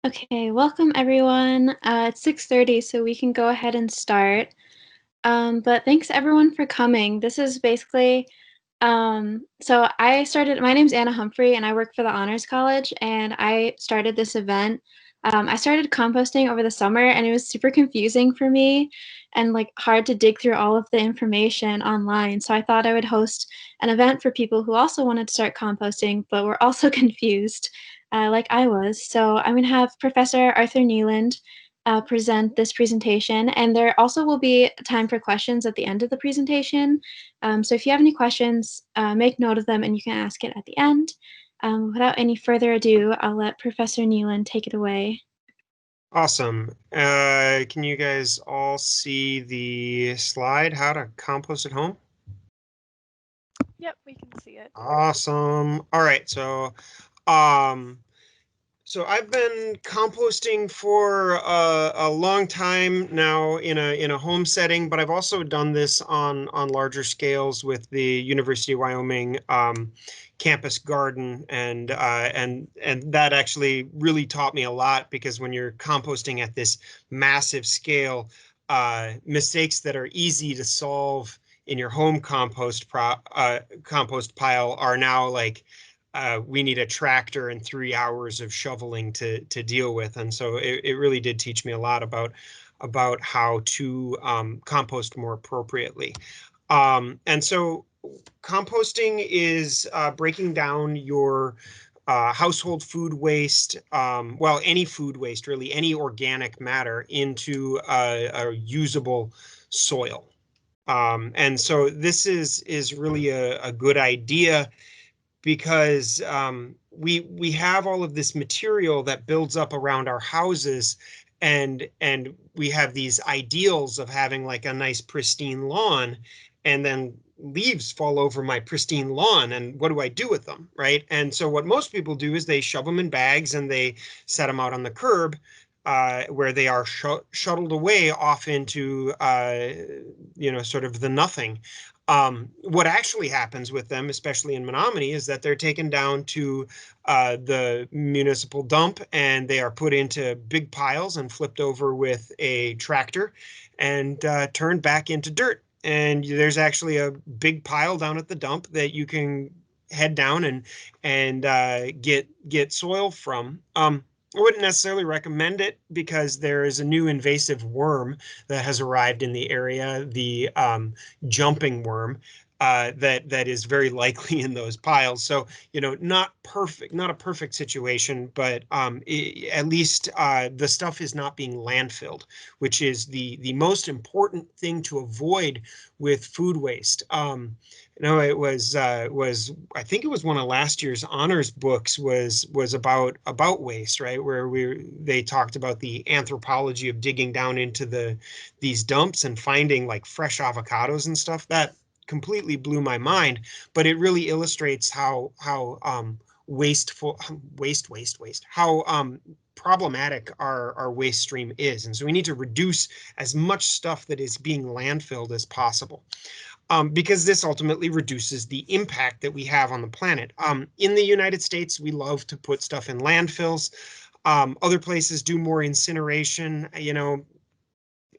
Okay, welcome everyone. It's 6:30, so we can go ahead and start. But thanks everyone for coming. This is basically, my name's Anna Humphrey and I work for the Honors College and I started this event. I started composting over the summer and it was super confusing for me and like hard to dig through all of the information online. So I thought I would host an event for people who also wanted to start composting, but were also confused, like I was. So I'm gonna have Professor Arthur Kneeland present this presentation, and there also will be time for questions at the end of the presentation. So if you have any questions, make note of them and you can ask it at the end. Without any further ado, I'll let Professor Kneeland take it away. Awesome. Can you guys all see the slide, how to compost at home? Yep, we can see it. Awesome. All right, um, so I've been composting for a long time now in a home setting, but I've also done this on larger scales with the University of Wyoming campus garden, and that actually really taught me a lot, because when you're composting at this massive scale, mistakes that are easy to solve in your home compost pile are now like, we need a tractor and 3 hours of shoveling to deal with. And so it really did teach me a lot about how to compost more appropriately. And so composting is breaking down your household food waste, well, any food waste, really, any organic matter, into a usable soil. And so this is really a good idea, because we have all of this material that builds up around our houses, and we have these ideals of having like a nice pristine lawn, and then leaves fall over my pristine lawn, and what do I do with them, right? And so what most people do is they shove them in bags and they set them out on the curb, where they are shuttled away off into sort of the nothing. What actually happens with them, especially in Menominee, is that they're taken down to the municipal dump, and they are put into big piles and flipped over with a tractor and turned back into dirt. And there's actually a big pile down at the dump that you can head down and get soil from. I wouldn't necessarily recommend it, because there is a new invasive worm that has arrived in the area, the jumping worm, that is very likely in those piles. So, not a perfect situation, but at least the stuff is not being landfilled, which is the most important thing to avoid with food waste. It was I think it was one of last year's honors books was about waste, right? Where they talked about the anthropology of digging down into these dumps and finding like fresh avocados and stuff. That completely blew my mind, but it really illustrates how wasteful how problematic our waste stream is. And so we need to reduce as much stuff that is being landfilled as possible. Because this ultimately reduces the impact that we have on the planet. In the United States, we love to put stuff in landfills. Other places do more incineration.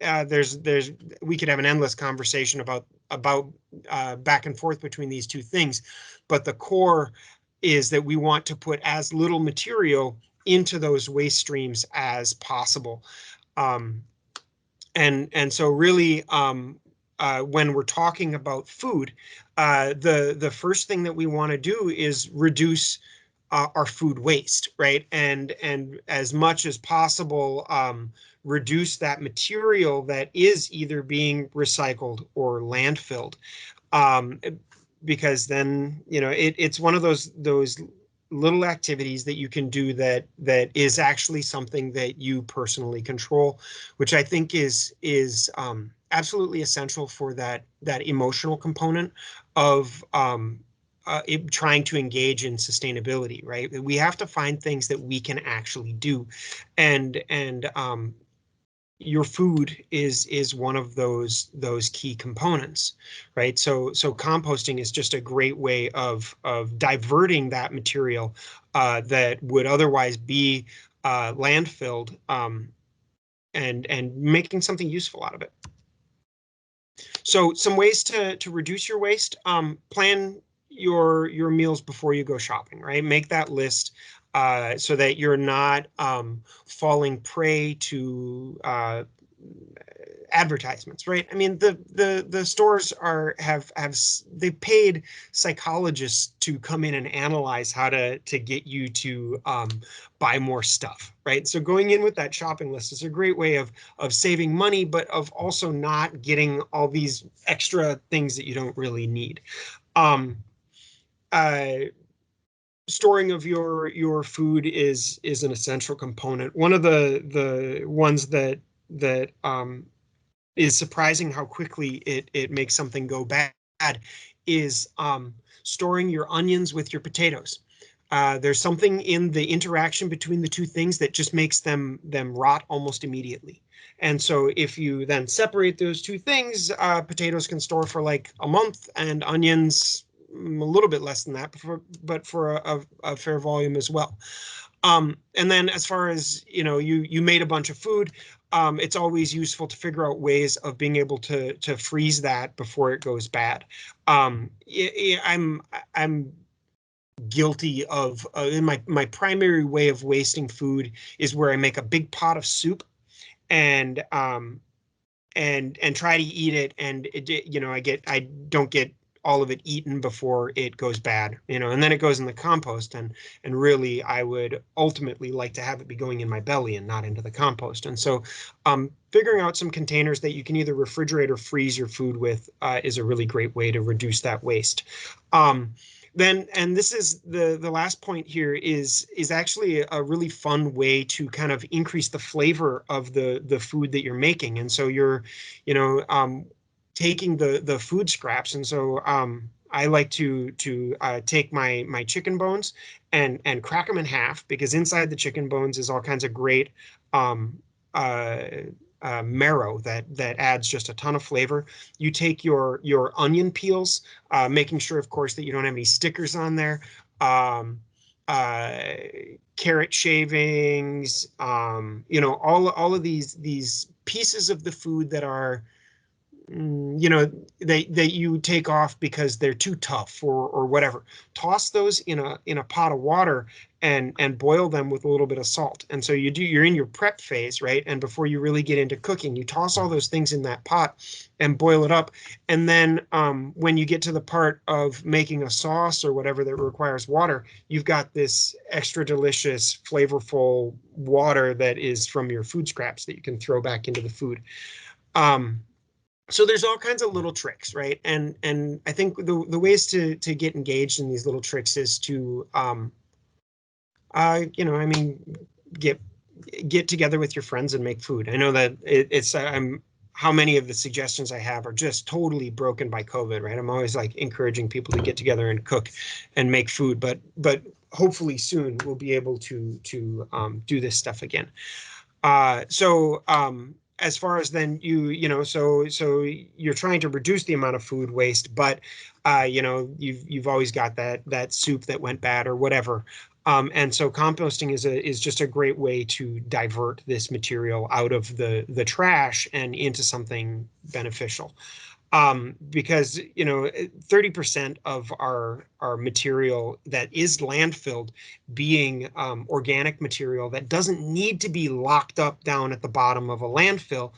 There's we could have an endless conversation about back and forth between these two things, but the core is that we want to put as little material into those waste streams as possible. And so really, when we're talking about food, the first thing that we want to do is reduce our food waste, right? And as much as possible, reduce that material that is either being recycled or landfilled, because then it's one of those little activities that you can do that is actually something that you personally control, which I think is absolutely essential for that emotional component of trying to engage in sustainability, right? We have to find things that we can actually do, and your food is one of those key components, right? So composting is just a great way of diverting that material that would otherwise be landfilled, and making something useful out of it. So some ways to reduce your waste: plan your meals before you go shopping, right? Make that list so that you're not falling prey to advertisements, right? I mean, the stores have they paid psychologists to come in and analyze how to get you to buy more stuff, right? So going in with that shopping list is a great way of saving money, but of also not getting all these extra things that you don't really need. Um, uh, Storing of your food is an essential component. One of the ones that is surprising how quickly it makes something go bad is storing your onions with your potatoes. There's something in the interaction between the two things that just makes them rot almost immediately. And so if you then separate those two things, potatoes can store for like a month, and onions a little bit less than that, but for a fair volume as well. And then as far as, you made a bunch of food, it's always useful to figure out ways of being able to freeze that before it goes bad. I'm guilty of in my primary way of wasting food is where I make a big pot of soup and try to eat it, and I don't get all of it eaten before it goes bad, and then it goes in the compost, and really I would ultimately like to have it be going in my belly and not into the compost. And so figuring out some containers that you can either refrigerate or freeze your food with is a really great way to reduce that waste. Then, and this is the last point here, is actually a really fun way to kind of increase the flavor of the food that you're making. And so you're, taking the food scraps. And so I like to take my chicken bones and crack them in half, because inside the chicken bones is all kinds of great um, uh, marrow that adds just a ton of flavor. You take your onion peels, making sure, of course, that you don't have any stickers on there. Um, uh, Carrot shavings, all of these pieces of the food that are that you take off because they're too tough or whatever. Toss those in a pot of water and boil them with a little bit of salt. And so you're in your prep phase, right? And before you really get into cooking, you toss all those things in that pot and boil it up. And then when you get to the part of making a sauce or whatever that requires water, you've got this extra delicious, flavorful water that is from your food scraps that you can throw back into the food. So there's all kinds of little tricks, right? And I think the ways to get engaged in these little tricks is to I mean, get together with your friends and make food. I know that it's how many of the suggestions I have are just totally broken by COVID, right? I'm always like encouraging people to get together and cook and make food, but hopefully soon we'll be able to do this stuff again. So as far as then so you're trying to reduce the amount of food waste, but you've always got that soup that went bad or whatever. And so composting is just a great way to divert this material out of the trash and into something beneficial. Because 30% of our material that is landfilled being organic material that doesn't need to be locked up down at the bottom of a landfill,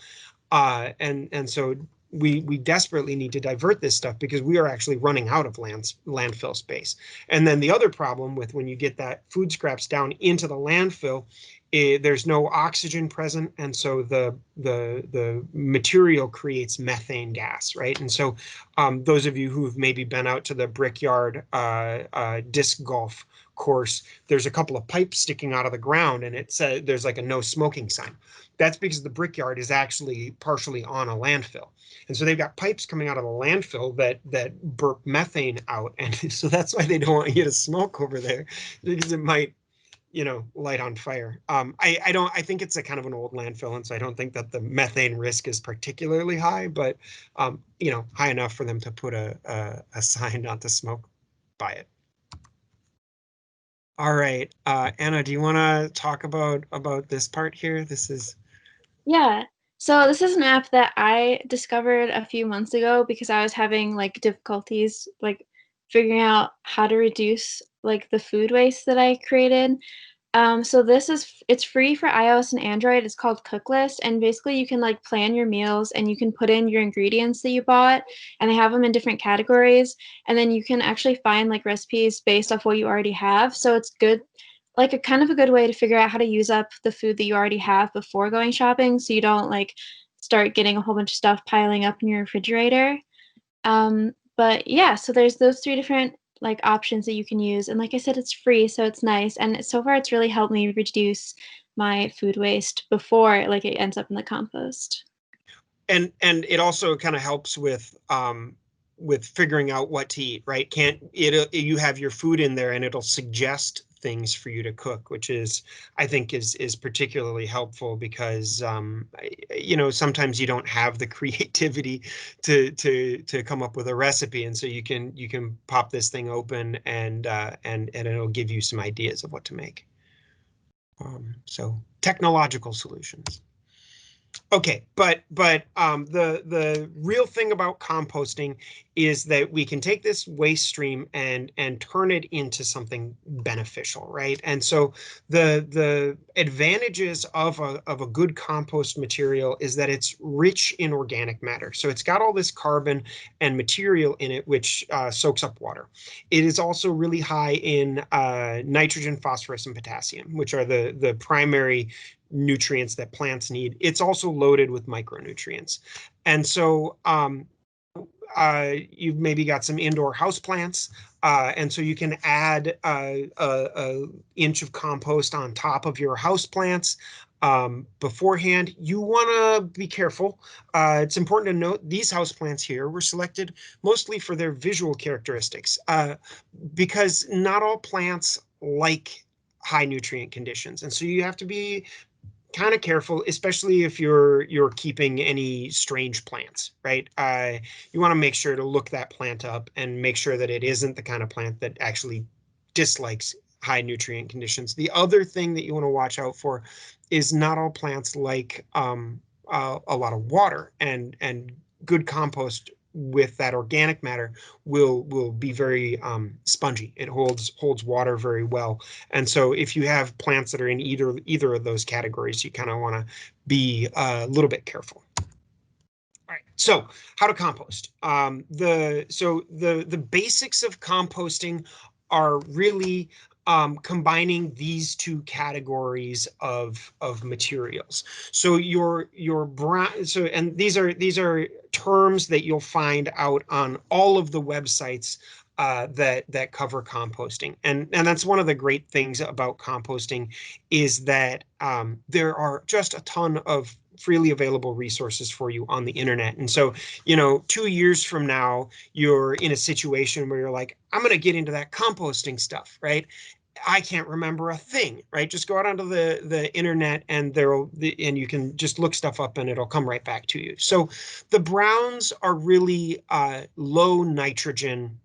and so we desperately need to divert this stuff because we are actually running out of landfill space. And then the other problem with when you get that food scraps down into the landfill, there's no oxygen present, and so the material creates methane gas, right? And so those of you who've maybe been out to the Brickyard disc golf course, there's a couple of pipes sticking out of the ground, and it says there's like a no smoking sign. That's because the Brickyard is actually partially on a landfill. And so they've got pipes coming out of the landfill that burp methane out. And so that's why they don't want you to smoke over there, because it might, light on fire. I think it's a kind of an old landfill, and so I don't think that the methane risk is particularly high, but high enough for them to put a sign not to smoke by it. All right, Anna, do you want to talk about this part here? This is Yeah. So this is an app that I discovered a few months ago because I was having like difficulties like figuring out how to reduce like the food waste that I created. So it's free for iOS and Android. It's called Cooklist, and basically you can like plan your meals and you can put in your ingredients that you bought, and they have them in different categories, and then you can actually find like recipes based off what you already have. So it's good, like a kind of a good way to figure out how to use up the food that you already have before going shopping, so you don't like start getting a whole bunch of stuff piling up in your refrigerator. But yeah, so there's those three different like options that you can use. And like I said, it's free, so it's nice. And so far it's really helped me reduce my food waste before like it ends up in the compost. and it also kind of helps with figuring out what to eat, right? Can't it you have your food in there and it'll suggest things for you to cook, which is I think is particularly helpful because sometimes you don't have the creativity to come up with a recipe, and so you can pop this thing open and it'll give you some ideas of what to make. So technological solutions. Okay, but the real thing about composting is that we can take this waste stream and turn it into something beneficial, right? And so the advantages of a good compost material is that it's rich in organic matter. So it's got all this carbon and material in it which soaks up water. It is also really high in nitrogen, phosphorus, and potassium, which are the primary nutrients that plants need. It's also loaded with micronutrients. And so you've maybe got some indoor house plants, and so you can add a inch of compost on top of your house plants. Beforehand, you want to be careful. It's important to note these house plants here were selected mostly for their visual characteristics, because not all plants like high nutrient conditions, and so you have to be kind of careful, especially if you're keeping any strange plants, right? You want to make sure to look that plant up and make sure that it isn't the kind of plant that actually dislikes high nutrient conditions. The other thing that you want to watch out for is not all plants like a lot of water, and good compost with that organic matter will be very spongy. It holds water very well, and so if you have plants that are in either of those categories, you kind of want to be a little bit careful. All right, so how to compost. The basics of composting are really combining these two categories of materials. So your brown, so and these are terms that you'll find out on all of the websites that cover composting, and that's one of the great things about composting is that there are just a ton of freely available resources for you on the internet. And so 2 years from now, you're in a situation where you're like, I'm going to get into that composting stuff, right? I can't remember a thing, right? Just go out onto the internet and you can just look stuff up and it'll come right back to you. So the browns are really low nitrogen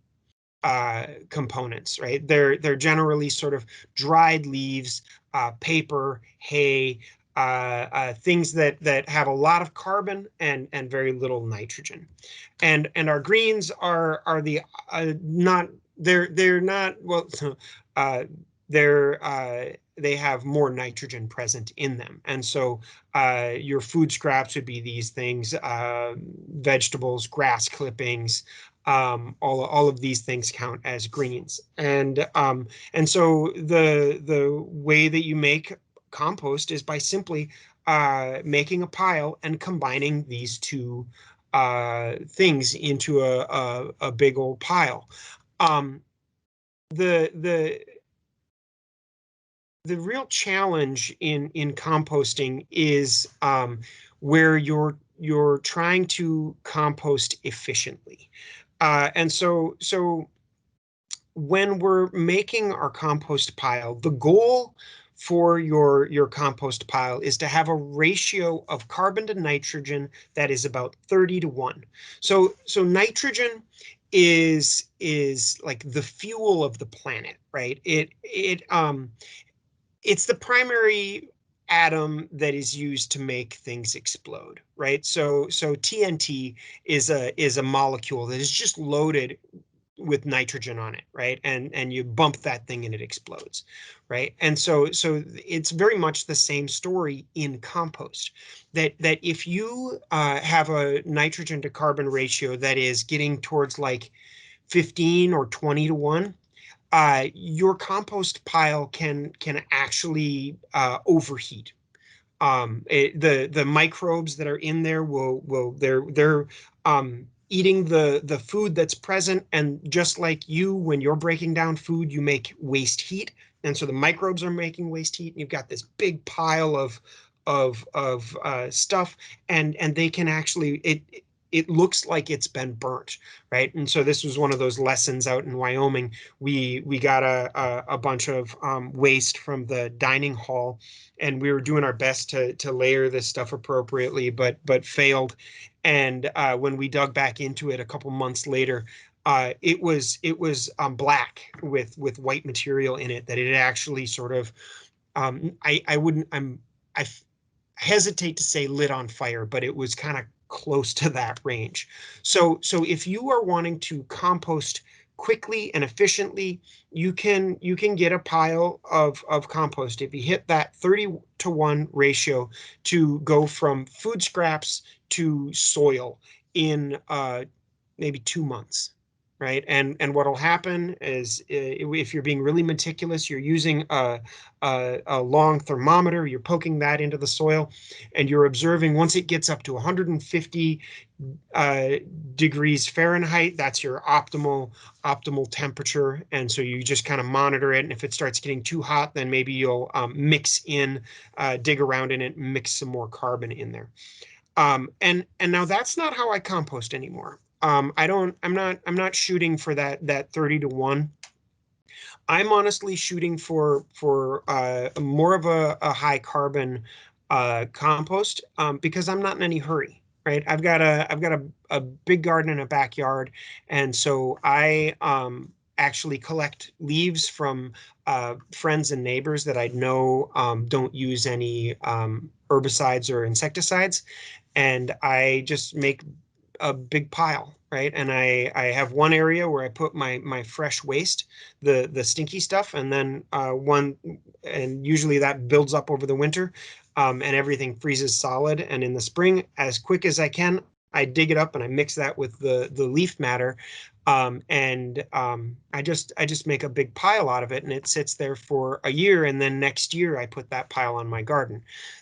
components, right? They're generally sort of dried leaves, paper, hay, things that have a lot of carbon and very little nitrogen. And our greens are the not they're not well they have more nitrogen present in them. And so your food scraps would be these things, vegetables, grass clippings, all of these things count as greens. And so the way that you make compost is by simply making a pile and combining these two things into a big old pile. The the real challenge in composting is where you're trying to compost efficiently. And so when we're making our compost pile, the goal for your compost pile is to have a ratio of carbon to nitrogen that is about 30 to 1. So nitrogen is like the fuel of the planet, right? It's the primary atom that is used to make things explode, right? So TNT is a molecule that is just loaded with nitrogen on it, right? And you bump that thing and it explodes, right? And so it's very much the same story in compost. That if you have a nitrogen to carbon ratio that is getting towards like 15 or 20 to 1, your compost pile can actually overheat. The microbes that are in there they're eating the food that's present, and just like you, when you're breaking down food, you make waste heat, and so the microbes are making waste heat, and you've got this big pile of stuff, and they can actually it looks like it's been burnt, right? And so this was one of those lessons out in Wyoming. We got a bunch of waste from the dining hall, and we were doing our best to layer this stuff appropriately, but failed. And when we dug back into it a couple months later, it was black with white material in it, that it actually sort of I wouldn't I hesitate to say lit on fire, but it was kind of close to that range. So if you are wanting to compost quickly and efficiently, you can get a pile of compost. If you hit that 30 to 1 ratio, to go from food scraps to soil in maybe 2 months. Right. And what'll happen is, if you're being really meticulous, you're using a long thermometer, you're poking that into the soil, and you're observing once it gets up to 150 degrees Fahrenheit. That's your optimal temperature. And so you just kind of monitor it. And if it starts getting too hot, then maybe you'll mix in, dig around in it, and mix some more carbon in there. And now that's not how I compost anymore. I'm not shooting for that 30 to 1. I'm honestly shooting for more of a high carbon compost, because I'm not in any hurry, right? I've got a big garden in a backyard, and so I actually collect leaves from friends and neighbors that I know don't use any herbicides or insecticides, and I just make a big pile, right? And I have one area where I put my fresh waste, the stinky stuff, and then and usually that builds up over the winter, and everything freezes solid. And in the spring, as quick as I can, I dig it up and I mix that with the leaf matter, I just make a big pile out of it, and it sits there for a year, and then next year I put that pile on my garden.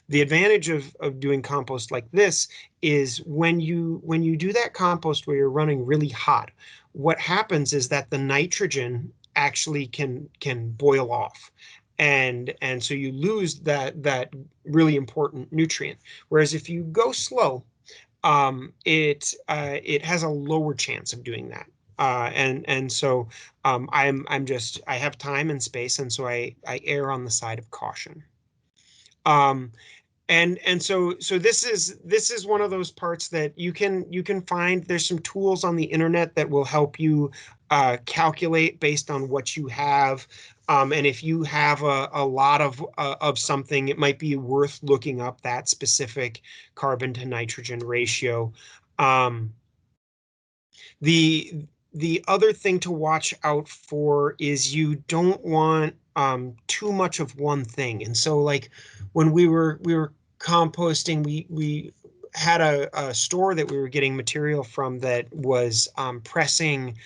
The advantage of doing compost like this is, when you do that compost where you're running really hot, what happens is that the nitrogen actually can boil off. And so you lose that really important nutrient. Whereas if you go slow, it has a lower chance of doing that. And so I have time and space, and so I err on the side of caution. And so this is one of those parts that you can find. There's some tools on the internet that will help you calculate based on what you have. And if you have a lot of something, it might be worth looking up that specific carbon to nitrogen ratio. The other thing to watch out for is, you don't want too much of one thing. And so, like, when we were composting, we had a store that we were getting material from that was pressing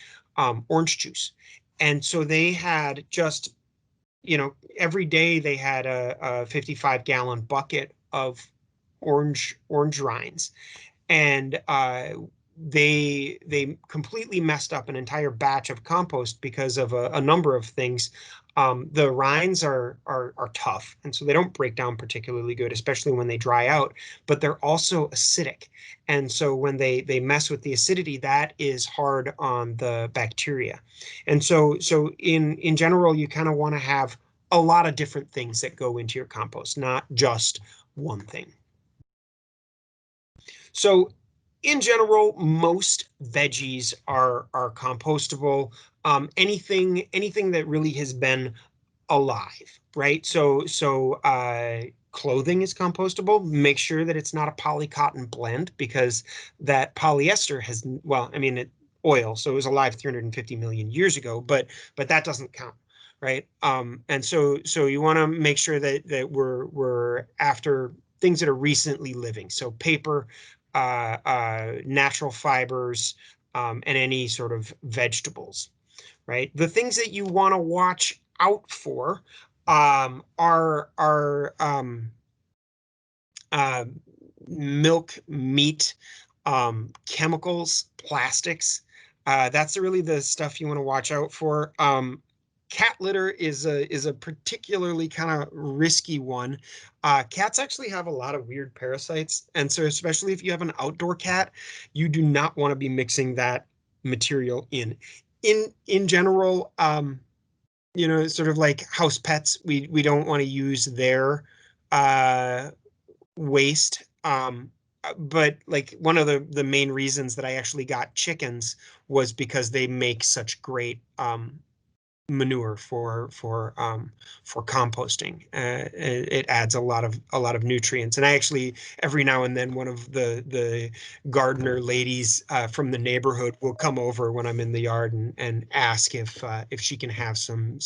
orange juice. And so they had just, every day they had a 55-gallon bucket of orange rinds. And they completely messed up an entire batch of compost because of a number of things. The rinds are tough, and so they don't break down particularly good, especially when they dry out. But they're also acidic, and so when they mess with the acidity, that is hard on the bacteria. And so in general, you kind of want to have a lot of different things that go into your compost, not just one thing. So in general, most veggies are compostable. Anything that really has been alive, right? So clothing is compostable. Make sure that it's not a polycotton blend, because that polyester has, well, I mean, oil, so it was alive 350 million years ago, but that doesn't count, right? And so you want to make sure that we're after things that are recently living. So paper, natural fibers, and any sort of vegetables, right? The things that you want to watch out for are uh, milk, meat, chemicals, plastics. That's really the stuff you want to watch out for. Cat litter is a particularly kind of risky one. Cats actually have a lot of weird parasites, and so especially if you have an outdoor cat, you do not want to be mixing that material in. In general, sort of like house pets, we don't want to use their uh, waste. But like one of the main reasons that I actually got chickens was because they make such great manure for composting. It adds a lot of nutrients. And I actually every now and then one of the gardener ladies from the neighborhood will come over when I'm in the yard and ask if she can have some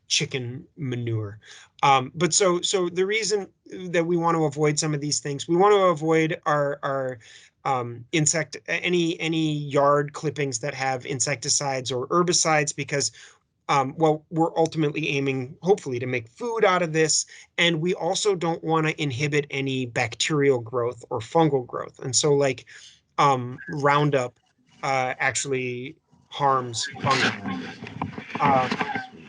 chicken manure. But so the reason that we want to avoid some of these things, we want to avoid our any yard clippings that have insecticides or herbicides, because well, we're ultimately aiming, hopefully, to make food out of this. And we also don't want to inhibit any bacterial growth or fungal growth. And so like Roundup actually harms fungi.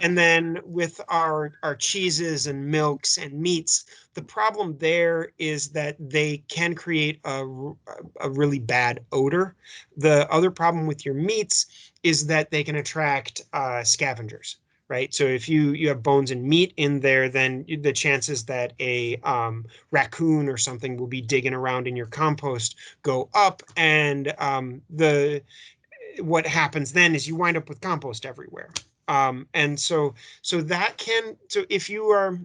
And then with our cheeses and milks and meats, the problem there is that they can create a really bad odor. The other problem with your meats is that they can attract scavengers, right? So if you have bones and meat in there, then the chances that a raccoon or something will be digging around in your compost go up, and what happens then is you wind up with compost everywhere. And so if you are,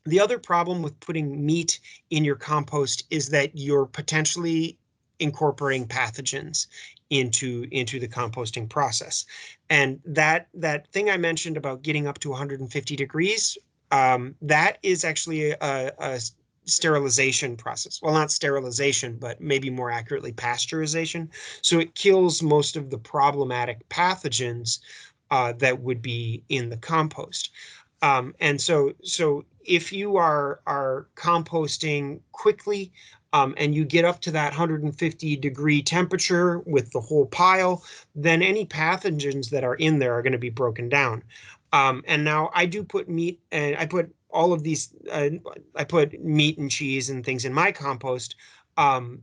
the other problem with putting meat in your compost is that you're potentially incorporating pathogens into the composting process. And that thing I mentioned about getting up to 150 degrees, that is actually a sterilization process. Well, not sterilization, but maybe more accurately pasteurization. So it kills most of the problematic pathogens that would be in the compost. And so if you are composting quickly, and you get up to that 150-degree temperature with the whole pile, then any pathogens that are in there are going to be broken down. And now I do put meat, and I put all of these, I put meat and cheese and things in my compost. And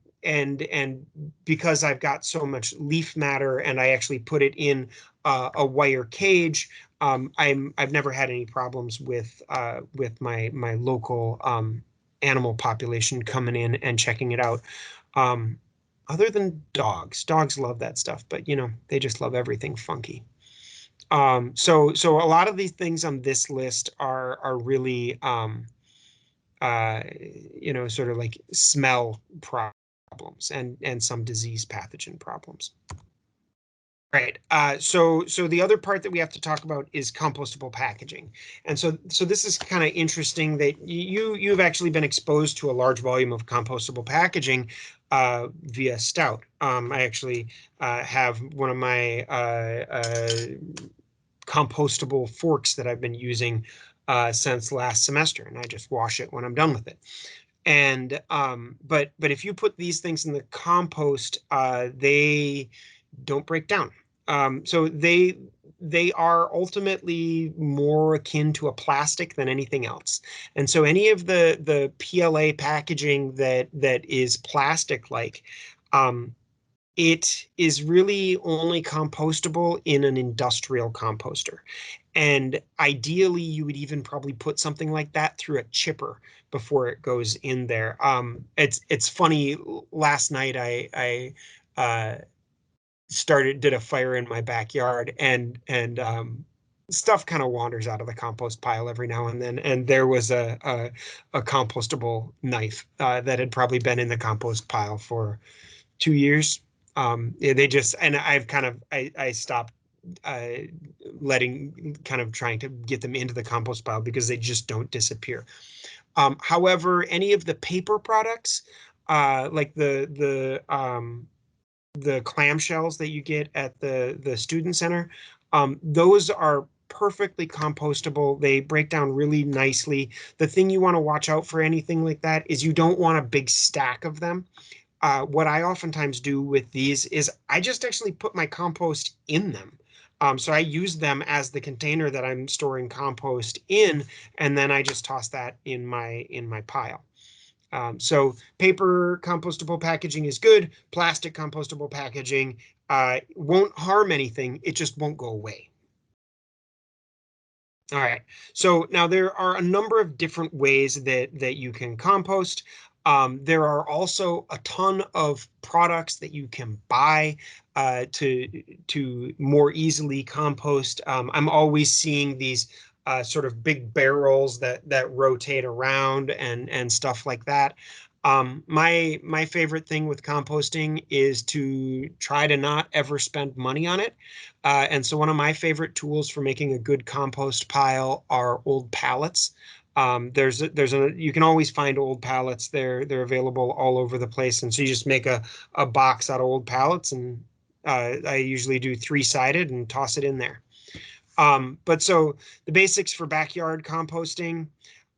because I've got so much leaf matter and I actually put it in a wire cage, I've never had any problems with my local animal population coming in and checking it out. Other than dogs. Dogs love that stuff, but they just love everything funky. So a lot of these things on this list are really sort of like smell problems and some disease pathogen problems. Right. So the other part that we have to talk about is compostable packaging. And so this is kind of interesting that you've actually been exposed to a large volume of compostable packaging via Stout. I actually have one of my compostable forks that I've been using since last semester, and I just wash it when I'm done with it. And but if you put these things in the compost, they don't break down. So they are ultimately more akin to a plastic than anything else. And so any of the PLA packaging that is plastic like, it is really only compostable in an industrial composter. And ideally, you would even probably put something like that through a chipper before it goes in there. It's funny. Last night, I did a fire in my backyard, and stuff kind of wanders out of the compost pile every now and then. And there was a compostable knife that had probably been in the compost pile for 2 years. Yeah, they just, and I've kind of I stopped uh, kind of trying to get them into the compost pile because they just don't disappear. However, any of the paper products, like the clamshells that you get at the student center, those are perfectly compostable. They break down really nicely. The thing you want to watch out for anything like that is you don't want a big stack of them. What I oftentimes do with these is I just actually put my compost in them. So I use them as the container that I'm storing compost in, and then I just toss that in my pile. So paper compostable packaging is good. Plastic compostable packaging won't harm anything. It just won't go away. All right. So now there are a number of different ways that you can compost. There are also a ton of products that you can buy to more easily compost. I'm always seeing these sort of big barrels that rotate around and stuff like that. My favorite thing with composting is to try to not ever spend money on it. And so one of my favorite tools for making a good compost pile are old pallets. You can always find old pallets. They're available all over the place. And so you just make a box out of old pallets, and I usually do 3-sided and toss it in there. But so the basics for backyard composting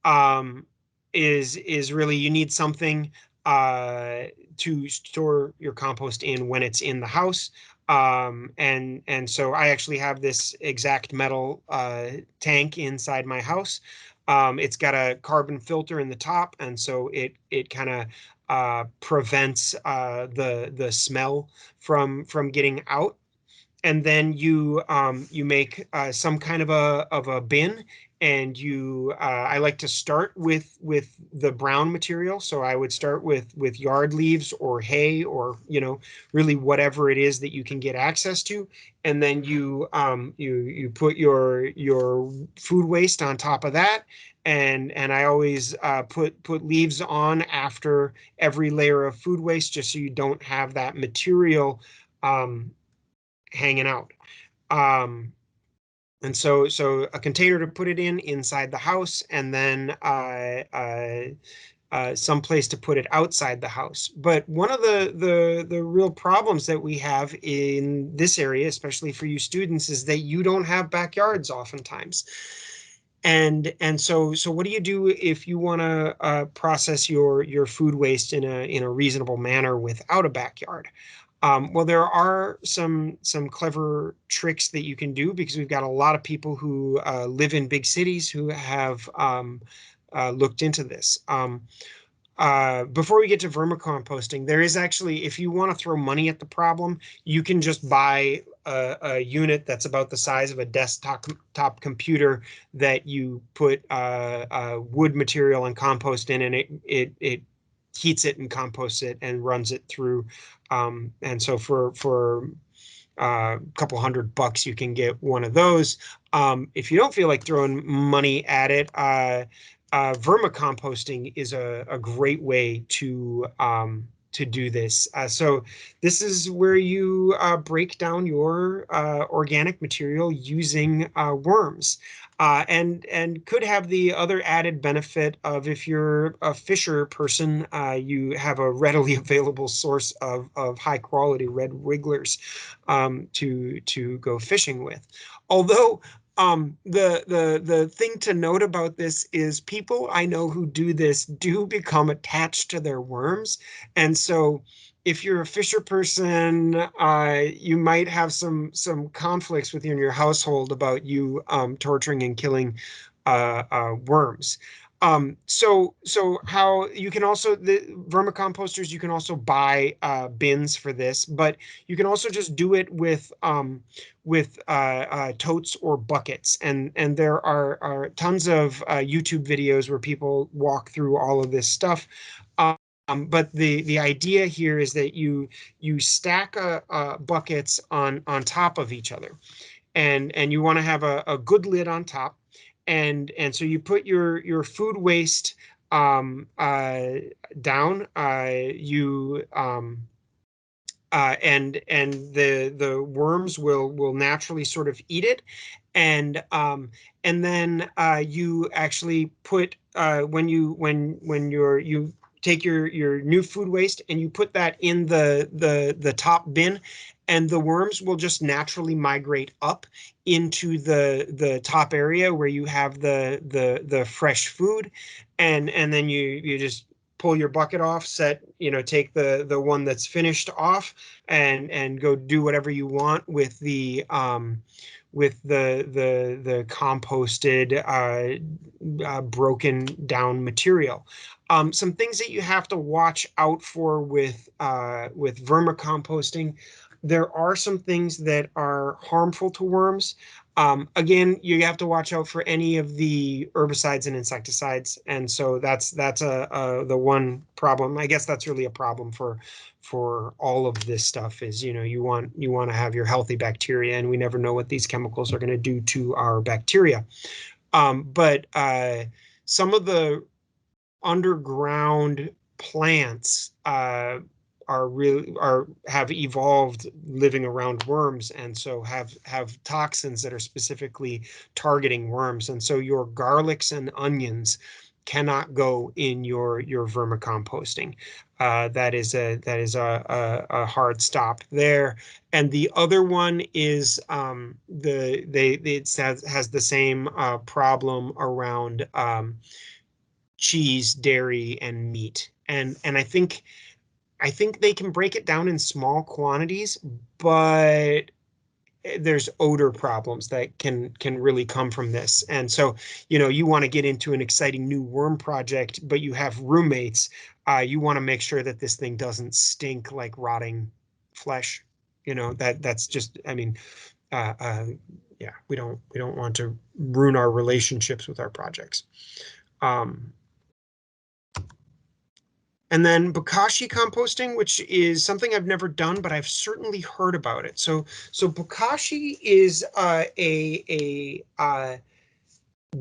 um, is really you need something to store your compost in when it's in the house. And so I actually have this exact metal tank inside my house. It's got a carbon filter in the top, and so it kind of prevents the smell from getting out. And then you make some kind of a bin, and I like to start with the brown material. So I would start with yard leaves or hay, or really whatever it is that you can get access to. And then you put your food waste on top of that. And I always put leaves on after every layer of food waste, just so you don't have that material hanging out. Um, and so a container to put it in inside the house, and then some place to put it outside the house. But one of the real problems that we have in this area, especially for you students, is that you don't have backyards oftentimes. And so what do you do if you want to process your food waste in a reasonable manner without a backyard? Well, there are some clever tricks that you can do, because we've got a lot of people who live in big cities who have looked into this. Before we get to vermicomposting, there is actually, if you want to throw money at the problem, you can just buy a unit that's about the size of a desktop computer that you put wood material and compost in, and it heats it and composts it and runs it through. And so for a couple $100, you can get one of those. If you don't feel like throwing money at it, vermicomposting is a great way to do this. So this is where you break down your organic material using worms. And could have the other added benefit of, if you're a fisher person, you have a readily available source of high quality red wigglers to go fishing with. Although the thing to note about this is people I know who do this do become attached to their worms. And so if you're a fisher person, you might have some conflicts within your household about you torturing and killing worms. So how you can also, the vermicomposters, you can also buy bins for this, but you can also just do it with totes or buckets, and there are tons of YouTube videos where people walk through all of this stuff. But the idea here is that you stack buckets on top of each other, and you want to have a good lid on top, and so you put your food waste down. And the worms will naturally sort of eat it, and then you actually put when you take your new food waste and you put that in the top bin, and the worms will just naturally migrate up into the top area where you have the fresh food, and then you just pull your bucket off, take the one that's finished off, and go do whatever you want with the composted broken down material. Some things that you have to watch out for with vermicomposting: there are some things that are harmful to worms. Again, you have to watch out for any of the herbicides and insecticides, and so that's the one problem. I guess that's really a problem for all of this stuff, is you want to have your healthy bacteria, and we never know what these chemicals are going to do to our bacteria. But some of the underground plants have evolved living around worms, and so have toxins that are specifically targeting worms. And so your garlics and onions cannot go in your vermicomposting. That is a hard stop there. And the other one is it has the same problem around cheese, dairy, and meat. And I think they can break it down in small quantities, but there's odor problems that can really come from this. And so, you want to get into an exciting new worm project, but you have roommates. You want to make sure that this thing doesn't stink like rotting flesh. That's just, I mean, yeah, we don't want to ruin our relationships with our projects. And then Bokashi composting, which is something I've never done, but I've certainly heard about it. So Bokashi is a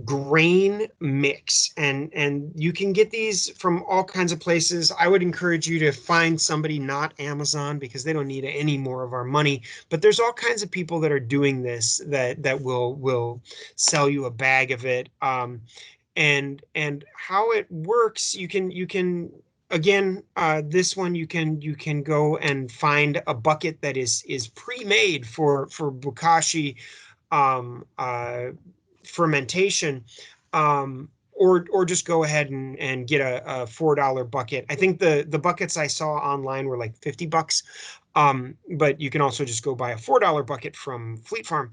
grain mix, and you can get these from all kinds of places. I would encourage you to find somebody not Amazon, because they don't need any more of our money. But there's all kinds of people that are doing this that will sell you a bag of it. And how it works, you can again, this one you can go and find a bucket that is pre-made for Bokashi fermentation, or just go ahead and get a $4 bucket. I think the buckets I saw online were like $50. But you can also just go buy a $4 bucket from Fleet Farm.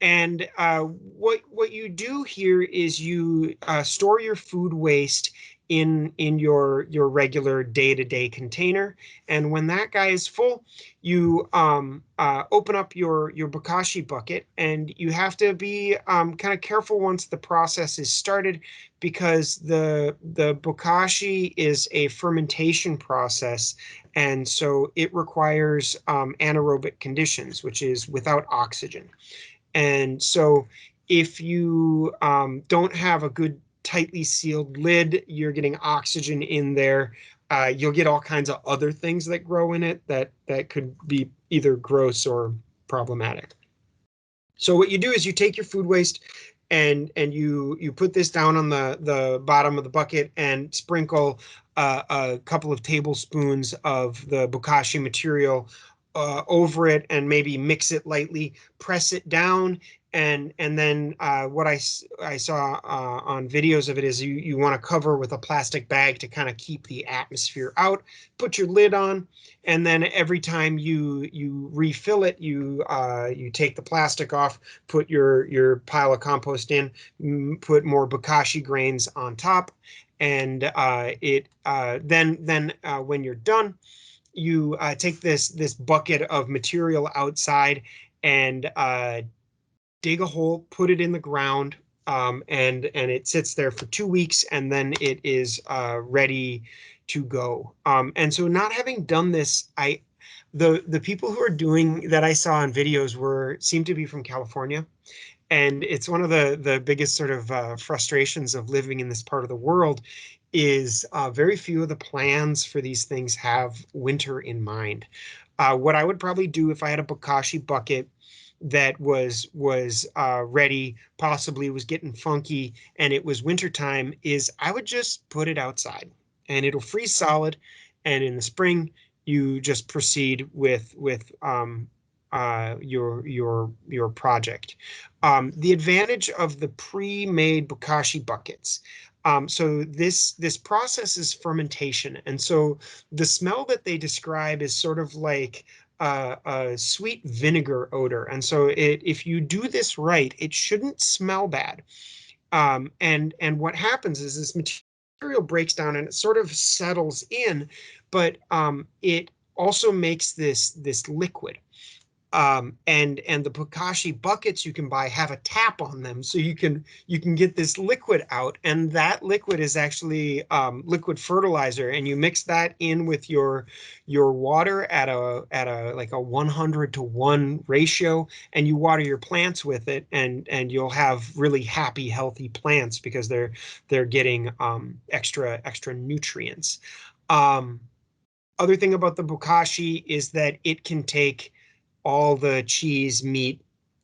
And what you do here is you store your food waste in your regular day-to-day container, and when that guy is full, you open up your Bokashi bucket, and you have to be kind of careful once the process is started, because the Bokashi is a fermentation process, and so it requires anaerobic conditions, which is without oxygen. And so if you don't have a good tightly sealed lid, you're getting oxygen in there. You'll get all kinds of other things that grow in it that could be either gross or problematic. So what you do is you take your food waste, and you put this down on the bottom of the bucket, and sprinkle a couple of tablespoons of the Bokashi material over it, and maybe mix it lightly, press it down, And then what I saw on videos of it is you want to cover with a plastic bag to kind of keep the atmosphere out, put your lid on, and then every time you refill it, you take the plastic off, put your pile of compost in, put more Bokashi grains on top, and then when you're done, you take this bucket of material outside and dig a hole, put it in the ground, and it sits there for 2 weeks, and then it is ready to go. And so, not having done this, the people who are doing that I saw in videos seemed to be from California. And it's one of the biggest sort of frustrations of living in this part of the world is very few of the plans for these things have winter in mind. What I would probably do if I had a Bokashi bucket that was ready, possibly was getting funky, and it was wintertime, is I would just put it outside and it'll freeze solid. And in the spring, you just proceed with your project. The advantage of the pre-made Bokashi buckets. So this process is fermentation, and so the smell that they describe is sort of like a sweet vinegar odor. And so if you do this right, it shouldn't smell bad. And what happens is this material breaks down and it sort of settles in, but it also makes this liquid. And the Bokashi buckets you can buy have a tap on them, so you can get this liquid out, and that liquid is actually liquid fertilizer, and you mix that in with your water at a like a 100-to-1 ratio, and you water your plants with it, and you'll have really happy, healthy plants because they're getting extra nutrients. Other thing about the Bokashi is that it can take all the cheese, meat,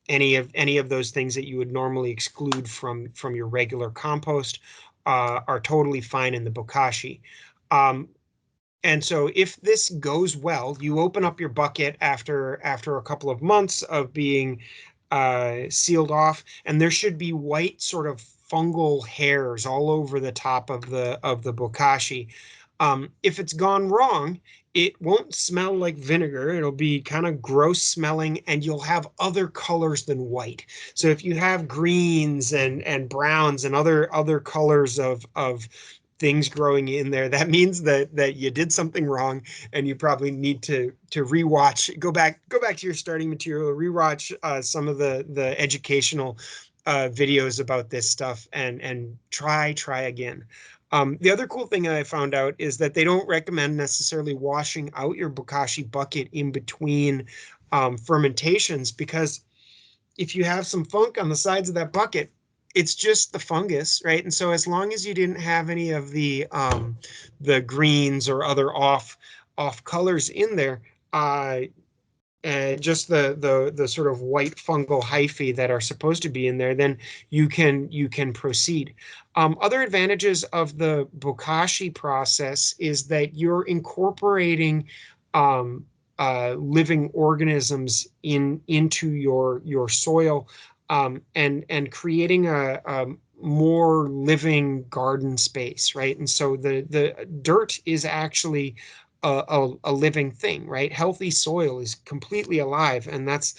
any of those things that you would normally exclude from your regular compost are totally fine in the Bokashi. And so if this goes well, you open up your bucket after a couple of months of being sealed off, and there should be white sort of fungal hairs all over the top of the Bokashi. If it's gone wrong, it won't smell like vinegar. It'll be kind of gross smelling, and you'll have other colors than white. So if you have greens and browns and other colors of things growing in there, that means that you did something wrong, and you probably need to rewatch, go back to your starting material, rewatch some of the educational videos about this stuff, and try again. The other cool thing I found out is that they don't recommend necessarily washing out your Bokashi bucket in between fermentations, because if you have some funk on the sides of that bucket, it's just the fungus, right? And so as long as you didn't have any of the greens or other off colors in there, just the sort of white fungal hyphae that are supposed to be in there, then you can proceed. Other advantages of the Bokashi process is that you're incorporating living organisms into your soil, and creating a more living garden space, right? And so the dirt is actually a living thing, right? Healthy soil is completely alive, and that's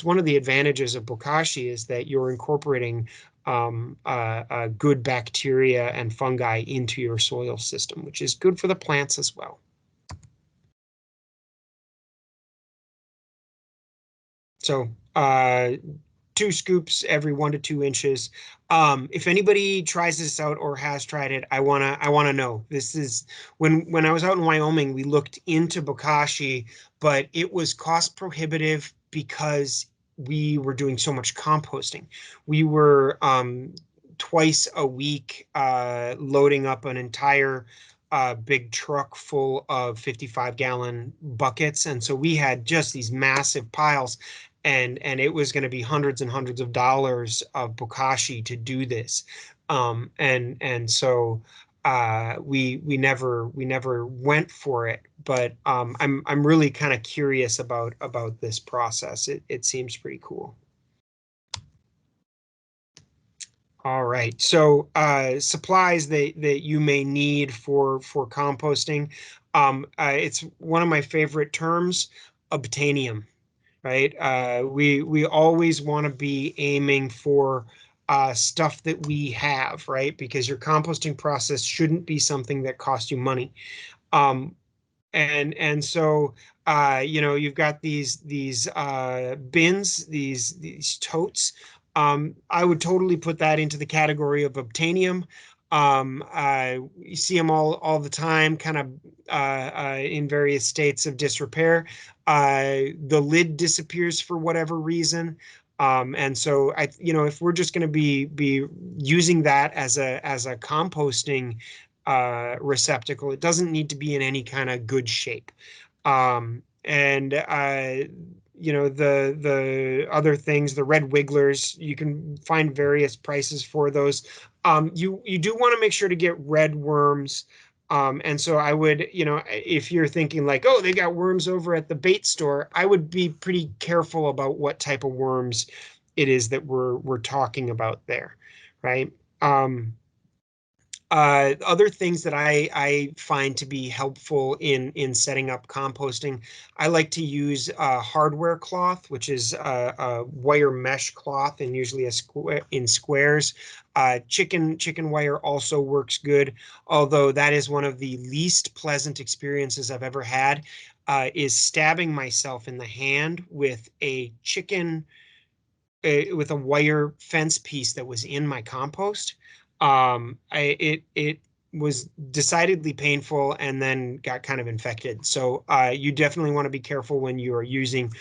one of the advantages of Bokashi, is that you're incorporating good bacteria and fungi into your soil system, which is good for the plants as well. So 2 scoops every 1 to 2 inches. If anybody tries this out or has tried it, I wanna know. This is when I was out in Wyoming, we looked into Bokashi, but it was cost prohibitive because we were doing so much composting. We were twice a week loading up an entire big truck full of 55-gallon buckets, and so we had just these massive piles, and it was going to be hundreds and hundreds of dollars of Bokashi to do this, and so we never went for it. But I'm really kind of curious about this process. It seems pretty cool. All right. So supplies that you may need for composting. It's one of my favorite terms, obtainium, right? We always want to be aiming for stuff that we have, right? Because your composting process shouldn't be something that costs you money. Um, and so you've got these bins, these totes. I would totally put that into the category of obtainium. You see them all the time, kind of in various states of disrepair. The lid disappears for whatever reason. And so if we're just going to be using that as a composting receptacle. It doesn't need to be in any kind of good shape. And the other things, the red wigglers, you can find various prices for those. You do want to make sure to get red worms. And so I would, if you're thinking like, oh, they got worms over at the bait store, I would be pretty careful about what type of worms it is that we're talking about there, right? Other things that I find to be helpful in setting up composting, I like to use hardware cloth, which is a wire mesh cloth, and usually in squares. Chicken wire also works good, although that is one of the least pleasant experiences I've ever had. Is stabbing myself in the hand with with a wire fence piece that was in my compost. It was decidedly painful and then got kind of infected. So you definitely want to be careful when you are using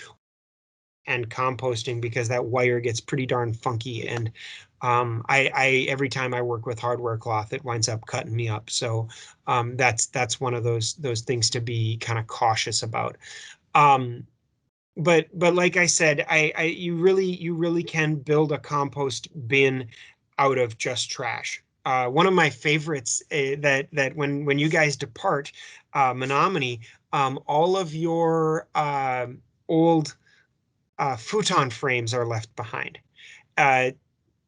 and composting because that wire gets pretty darn funky. And I every time I work with hardware cloth, it winds up cutting me up. So that's one of those things to be kind of cautious about. Um, but like I said, you really can build a compost bin out of just trash. One of my favorites that when you guys depart Menominee, all of your old futon frames are left behind. Uh,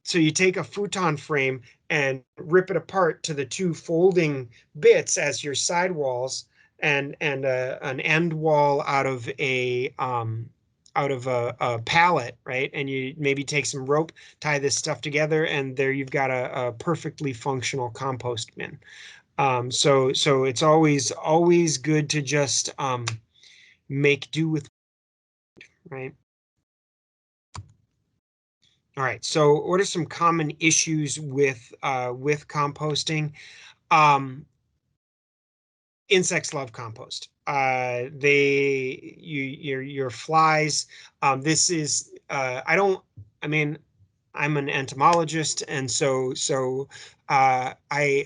so you take a futon frame and rip it apart to the two folding bits as your sidewalls, and an end wall out of a pallet, right? And you maybe take some rope, tie this stuff together, and there you've got a perfectly functional compost bin. So it's always good to just make do with, right? All right. So what are some common issues with composting? Um, Insects love compost. Your flies. This is I don't. I mean, I'm an entomologist, and I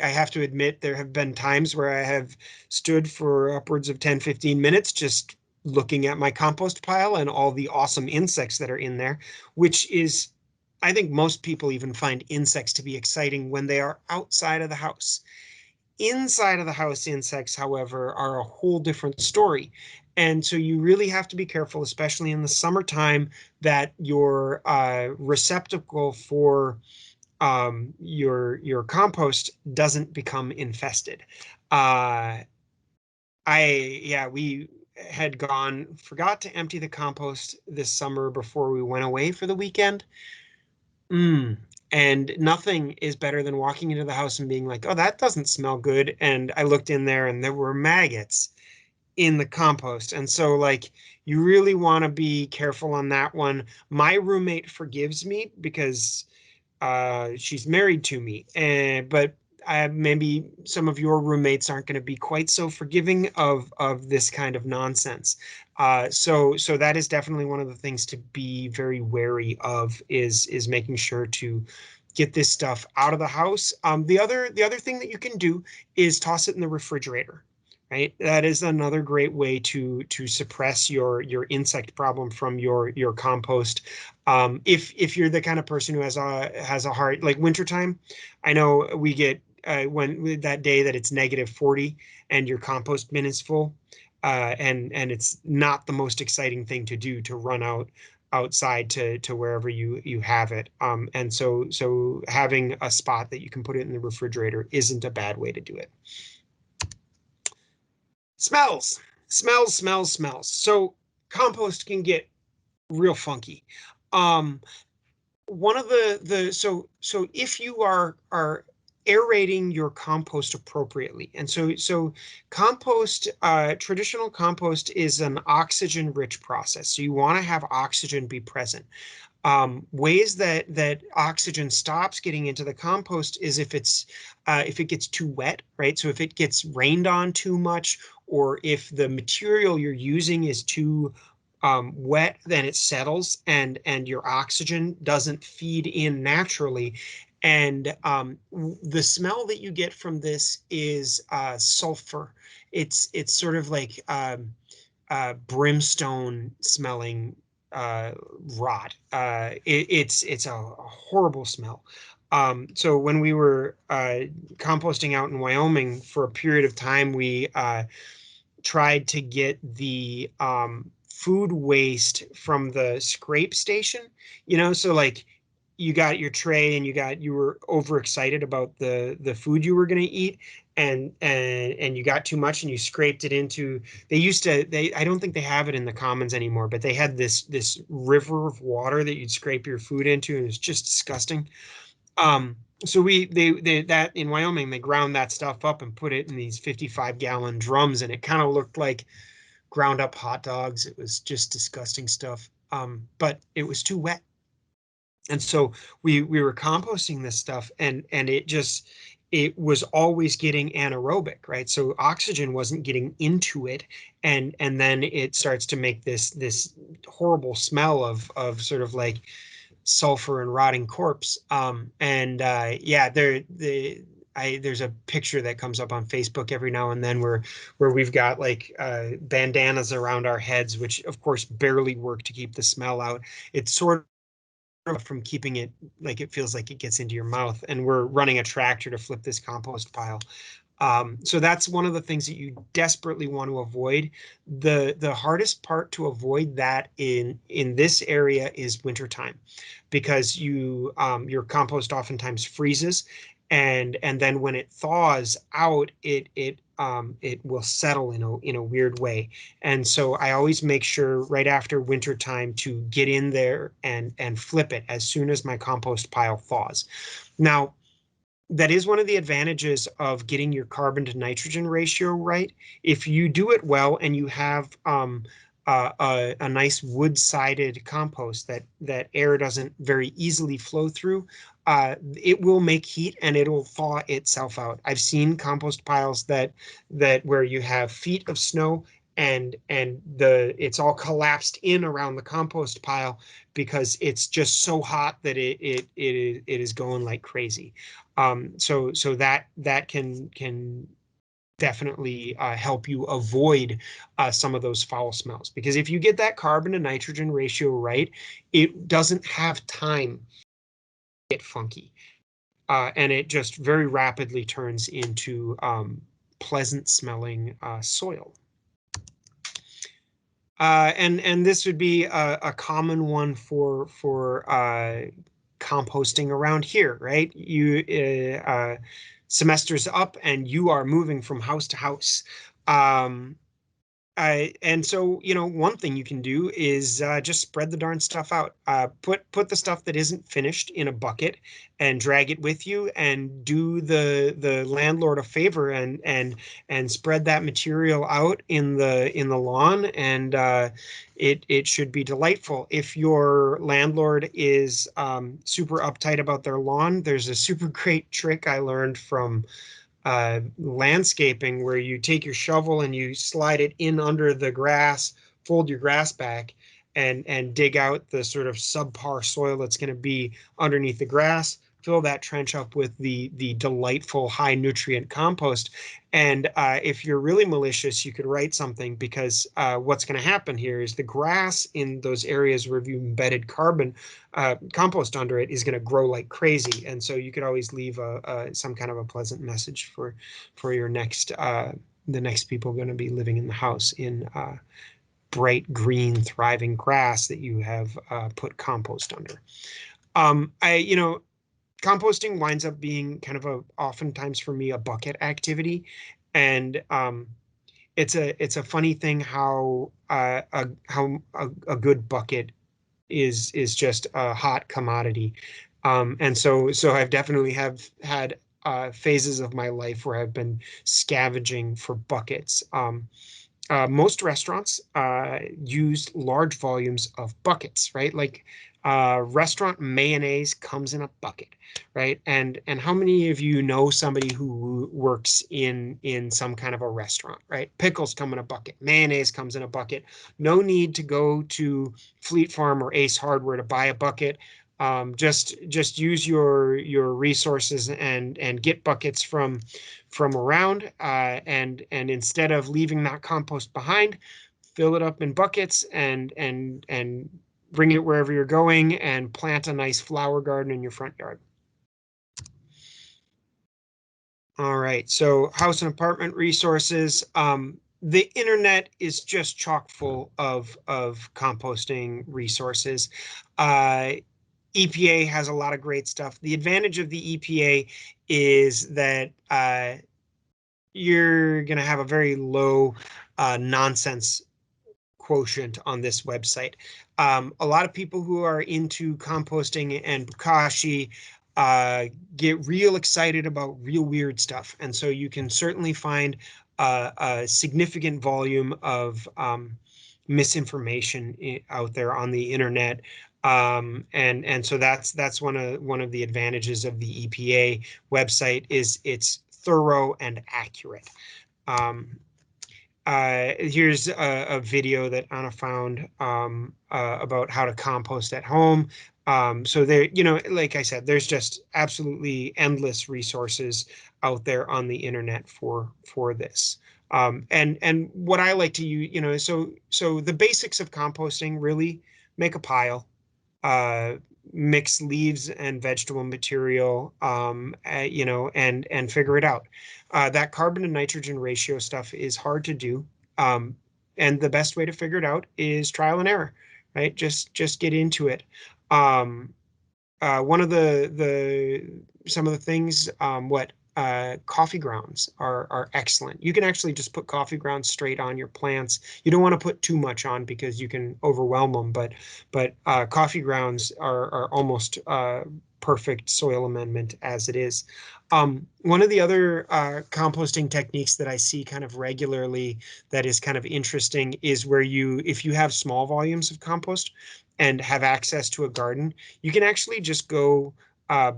have to admit there have been times where I have stood for upwards of 10, 15 minutes just looking at my compost pile and all the awesome insects that are in there, which is, I think most people even find insects to be exciting when they are outside of the house. Inside of the house insects, however, are a whole different story. And so you really have to be careful, especially in the summertime, that your receptacle for your compost doesn't become infested. Uh, we had forgot to empty the compost this summer before we went away for the weekend. And nothing is better than walking into the house and being like, oh, that doesn't smell good. And I looked in there and there were maggots in the compost. And so, like, you really want to be careful on that one. My roommate forgives me because she's married to me. But maybe some of your roommates aren't going to be quite so forgiving of this kind of nonsense. So that is definitely one of the things to be very wary of is making sure to get this stuff out of the house. The other thing that you can do is toss it in the refrigerator. Right, that is another great way to suppress your insect problem from your compost. If you're the kind of person who has a hard, like wintertime, I know we get when that day that it's -40 and your compost bin is full, and it's not the most exciting thing to do to run out outside to wherever you have it. And so having a spot that you can put it in the refrigerator isn't a bad way to do it. Smells. So compost can get real funky. One of so if you are aerating your compost appropriately, and so compost, traditional compost is an oxygen rich process, so you want to have oxygen be present. Ways that oxygen stops getting into the compost is if it gets too wet, right? So if it gets rained on too much, or if the material you're using is too wet, then it settles and your oxygen doesn't feed in naturally. And the smell that you get from this is sulfur. It's sort of like brimstone smelling rot. It's a horrible smell. So when we were composting out in Wyoming for a period of time, we tried to get the food waste from the scrape station, so like you got your tray and you were overexcited about the food you were going to eat, and you got too much and you scraped it into, I don't think they have it in the commons anymore, but they had this river of water that you'd scrape your food into, and it's just disgusting. So that in Wyoming, they ground that stuff up and put it in these 55-gallon drums, and it kind of looked like ground up hot dogs. It was just disgusting stuff. But it was too wet. And so we were composting this stuff, and it was always getting anaerobic, right? So oxygen wasn't getting into it, and then it starts to make this horrible smell of sort of like sulfur and rotting corpse. Yeah, there's a picture that comes up on Facebook every now and then where we've got like bandanas around our heads, which of course barely work to keep the smell out. It's sort of from keeping it, like it feels like it gets into your mouth, and we're running a tractor to flip this compost pile. So that's one of the things that you desperately want to avoid. The hardest part to avoid that in this area is wintertime, because your compost oftentimes freezes, and then when it thaws out, it will settle in a weird way. And so I always make sure right after wintertime to get in there and flip it as soon as my compost pile thaws. Now, that is one of the advantages of getting your carbon to nitrogen ratio right. If you do it well and you have a nice wood-sided compost that air doesn't very easily flow through, it will make heat and it'll thaw itself out. I've seen compost piles that where you have feet of snow and it's all collapsed in around the compost pile because it's just so hot that it is going like crazy. So that can definitely help you avoid some of those foul smells, because if you get that carbon to nitrogen ratio right, it doesn't have time to get funky, and it just very rapidly turns into pleasant smelling soil. And this would be a common one for composting around here, right? Semester's up and you are moving from house to house. And so, one thing you can do is just spread the darn stuff out. Put the stuff that isn't finished in a bucket and drag it with you, and do the landlord a favor and spread that material out in the lawn, and it should be delightful. If your landlord is super uptight about their lawn, there's a super great trick I learned from landscaping, where you take your shovel and you slide it in under the grass, fold your grass back, and dig out the sort of subpar soil that's going to be underneath the grass, fill that trench up with the delightful high nutrient compost. And if you're really malicious, you could write something, because what's going to happen here is the grass in those areas where you've embedded carbon compost under it is going to grow like crazy. And so you could always leave some kind of a pleasant message for your next the next people going to be living in the house bright green thriving grass that you have put compost under. Composting winds up being kind of oftentimes for me a bucket activity, and it's a funny thing how a good bucket is just a hot commodity. And so I've definitely had phases of my life where I've been scavenging for buckets. Most restaurants use large volumes of buckets, right? Like restaurant mayonnaise comes in a bucket, right? And how many of you know somebody who works in some kind of a restaurant, right? Pickles come in a bucket, mayonnaise comes in a bucket. No need to go to Fleet Farm or Ace Hardware to buy a bucket. Just use your resources and get buckets from around, and instead of leaving that compost behind, fill it up in buckets and bring it wherever you're going and plant a nice flower garden in your front yard. All right, so house and apartment resources. The internet is just chock full of composting resources. EPA has a lot of great stuff. The advantage of the EPA is that you're going to have a very low nonsense quotient on this website. A lot of people who are into composting and Bokashi get real excited about real weird stuff. And so you can certainly find a significant volume of misinformation out there on the internet. And so that's one of the advantages of the EPA website is it's thorough and accurate. Here's a video that Anna found about how to compost at home. So there, like I said, there's just absolutely endless resources out there on the internet for this. And what I like to use, so the basics of composting really: make a pile, mix leaves and vegetable material, and figure it out. That carbon to nitrogen ratio stuff is hard to do. And the best way to figure it out is trial and error, right? Just get into it. One of some of the things, coffee grounds are excellent. You can actually just put coffee grounds straight on your plants. You don't want to put too much on because you can overwhelm them, but coffee grounds are almost perfect soil amendment as it is. One of the other composting techniques that I see kind of regularly that is kind of interesting is where if you have small volumes of compost and have access to a garden, you can actually just go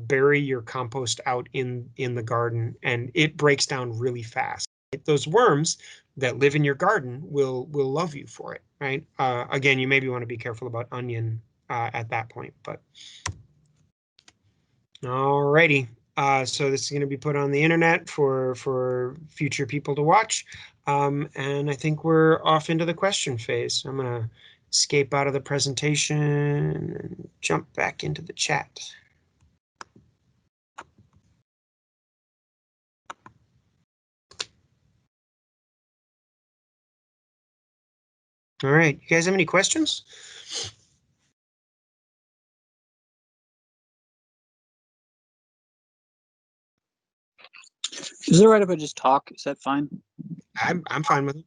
bury your compost out in the garden, and it breaks down really fast. Those worms that live in your garden will love you for it, right? Again, you maybe want to be careful about onion at that point, but alrighty. So this is going to be put on the internet for future people to watch, and I think we're off into the question phase. So I'm going to escape out of the presentation and jump back into the chat. All right, you guys have any questions? Is it right if I just talk? Is that fine? I'm fine with it.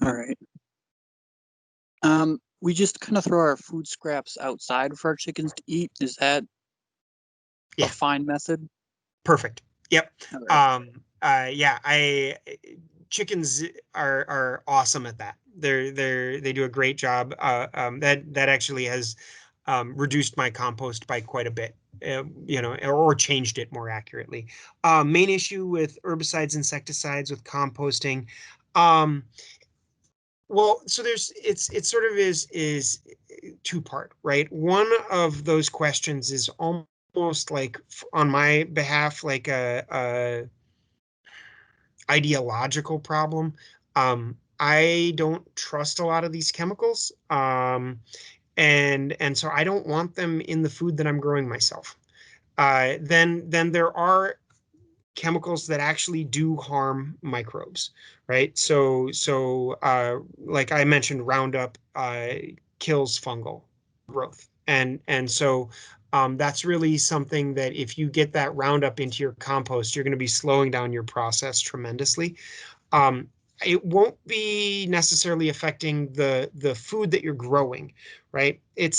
All right. We just kind of throw our food scraps outside for our chickens to eat. Is that a fine method? Perfect. Yep. Right. Yeah. Chickens are awesome at that. They do a great job. That actually has reduced my compost by quite a bit. Or changed it more accurately. Main issue with herbicides, insecticides with composting. Well, so it sort of is two-part, right? One of those questions is almost like on my behalf, like a ideological problem. I don't trust a lot of these chemicals, and so I don't want them in the food that I'm growing myself. Then there are chemicals that actually do harm microbes, right? So like I mentioned, Roundup kills fungal growth, and so that's really something that if you get that Roundup into your compost, you're going to be slowing down your process tremendously. It won't be necessarily affecting the food that you're growing, right? It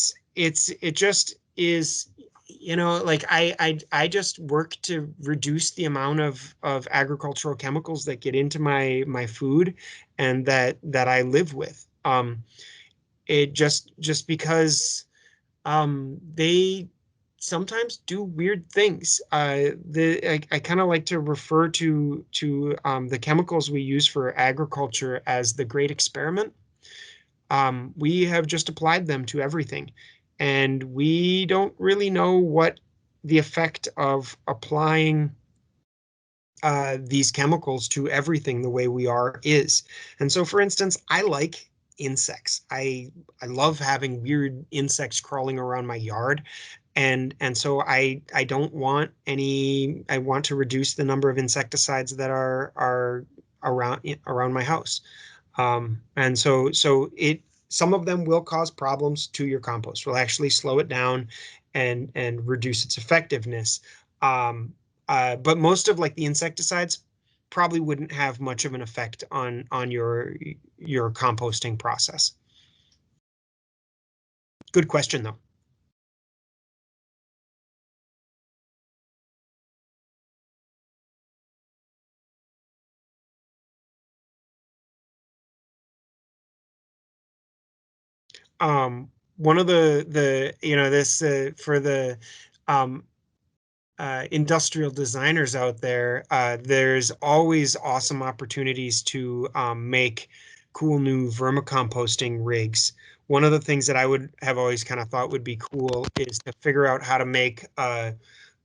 just is, like I just work to reduce the amount of agricultural chemicals that get into my food and that I live with. It just because they sometimes do weird things. I kind of like to refer to the chemicals we use for agriculture as the great experiment. We have just applied them to everything, and we don't really know what the effect of applying these chemicals to everything the way we are is. And so, for instance, I like insects. I love having weird insects crawling around my yard. And so I don't want any. I want to reduce the number of insecticides that are around my house. And so it some of them will cause problems to your compost. Will actually slow it down and reduce its effectiveness. Um, but most of like the insecticides probably wouldn't have much of an effect on your composting process. Good question though. One of the this for the um, industrial designers out there, there's always awesome opportunities to make cool new vermicomposting rigs. One of the things that I would have always kind of thought would be cool is to figure out how to make a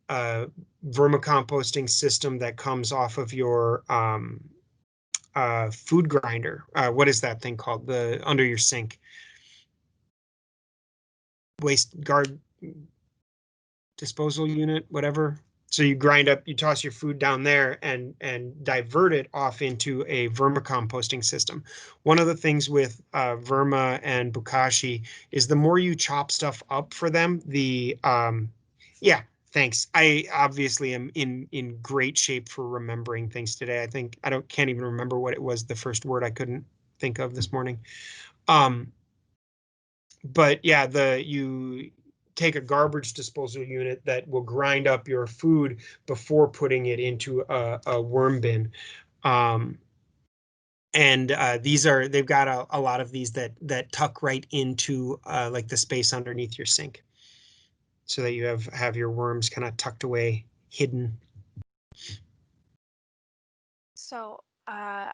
vermicomposting system that comes off of your food grinder. What is that thing called? The under your sink waste guard disposal unit, whatever. So you grind up, you toss your food down there and divert it off into a vermicomposting system. One of the things with Verma and Bokashi is the more you chop stuff up for them, the yeah, thanks. I obviously am in great shape for remembering things today. I think can't even remember what it was, the first word I couldn't think of this morning. But yeah, you take a garbage disposal unit that will grind up your food before putting it into a worm bin. And they've got a lot of these that tuck right into like the space underneath your sink, so that you have your worms kind of tucked away, hidden. So, can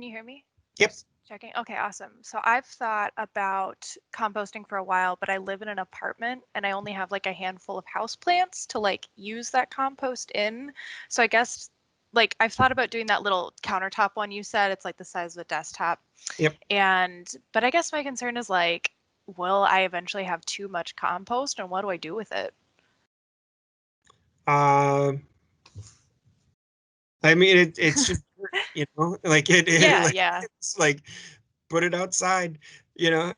you hear me? Yep. Just checking. Okay, awesome. So I've thought about composting for a while, but I live in an apartment and I only have like a handful of houseplants to like use that compost in. So I guess like I've thought about doing that little countertop one you said. It's like the size of a desktop. Yep. But I guess my concern is like, will I eventually have too much compost and what do I do with it? I mean, it's just, like Yeah, like, yeah. it's like put it outside, Yeah,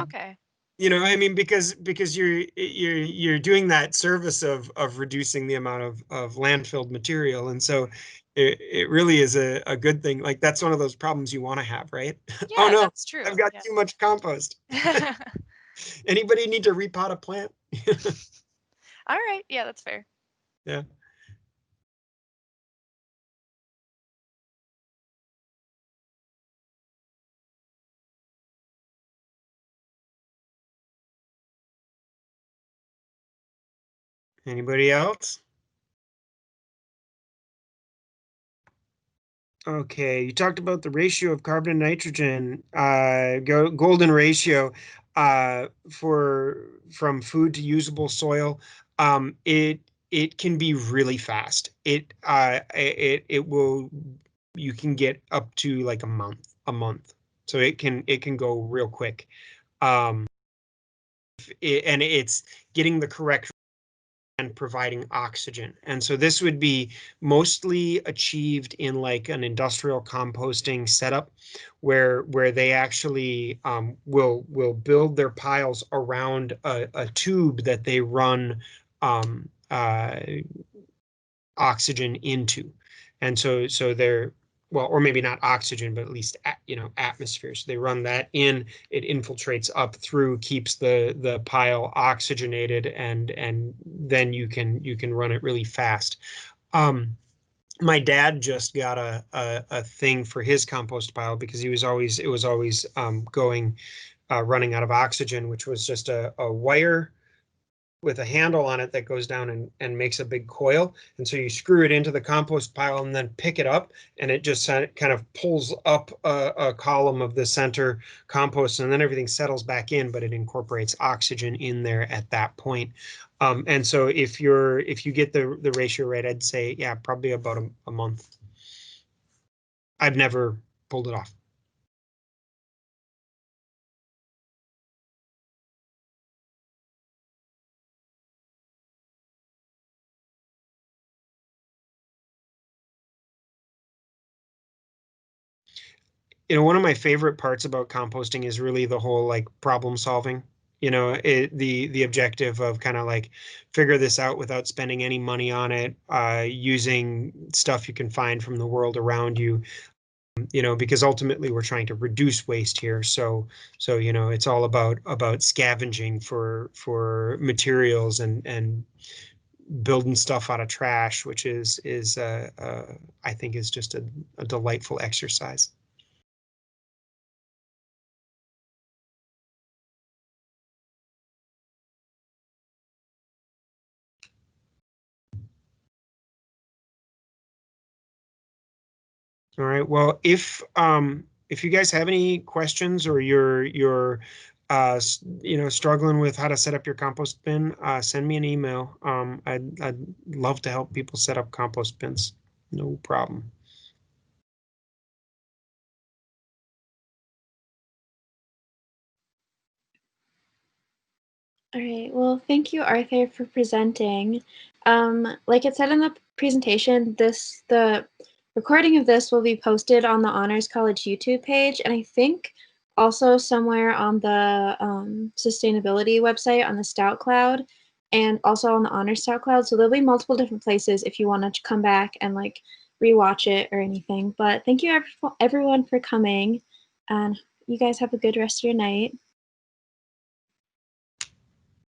okay. I mean, because you're doing that service of reducing the amount of landfilled material, and so it really is a good thing. Like that's one of those problems you want to have, right? Oh Yeah, no, that's true. I've got too much compost. Anybody need to repot a plant? All right. Yeah, that's fair. Yeah. Anybody else? Okay, you talked about the ratio of carbon and nitrogen, golden ratio, from food to usable soil. It can be really fast. It will, you can get up to like a month. So it can go real quick. And it's getting the correct and providing oxygen. And so this would be mostly achieved in like an industrial composting setup where they actually will build their piles around a tube that they run oxygen into. And so they're, well, or maybe not oxygen, but at least atmosphere. So they run that in, it infiltrates up through, keeps the pile oxygenated, and then you can run it really fast. My dad just got a thing for his compost pile because it was always going running out of oxygen, which was just a wire with a handle on it that goes down and makes a big coil. And so you screw it into the compost pile and then pick it up, and it just kind of pulls up a column of the center compost, and then everything settles back in, but it incorporates oxygen in there at that point. And so if you get the ratio right, I'd say, yeah, probably about a month. I've never pulled it off. One of my favorite parts about composting is really the whole like problem solving. The objective of kind of like figure this out without spending any money on it, using stuff you can find from the world around you, because ultimately we're trying to reduce waste here. So it's all about scavenging for materials and building stuff out of trash, which is I think is just a delightful exercise. All right. Well, if you guys have any questions, or you're struggling with how to set up your compost bin, send me an email. I'd love to help people set up compost bins. No problem. All right. Well, thank you, Arthur, for presenting. Like it said in the presentation, the recording of this will be posted on the Honors College YouTube page, and I think also somewhere on the sustainability website on the Stout Cloud, and also on the Honors Stout Cloud. So there'll be multiple different places if you want to come back and like rewatch it or anything. But thank you everyone for coming, and you guys have a good rest of your night.